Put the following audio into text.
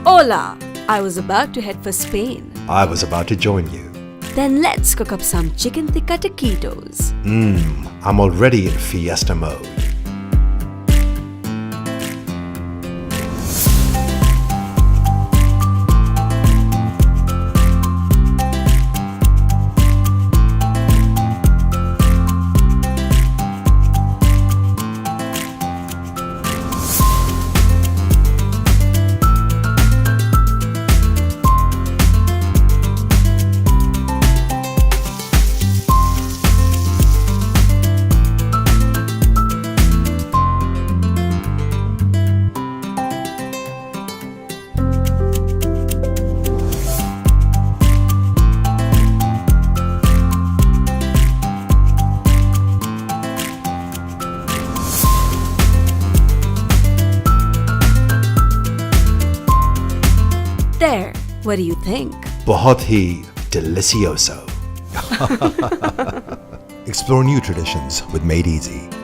Hola! I was about to head for Spain. I was about to join you. Then let's cook up some chicken tikka taquitos. I'm already in fiesta mode. There, what do you think? बहुत ही delicioso. Explore new traditions with Made Easy.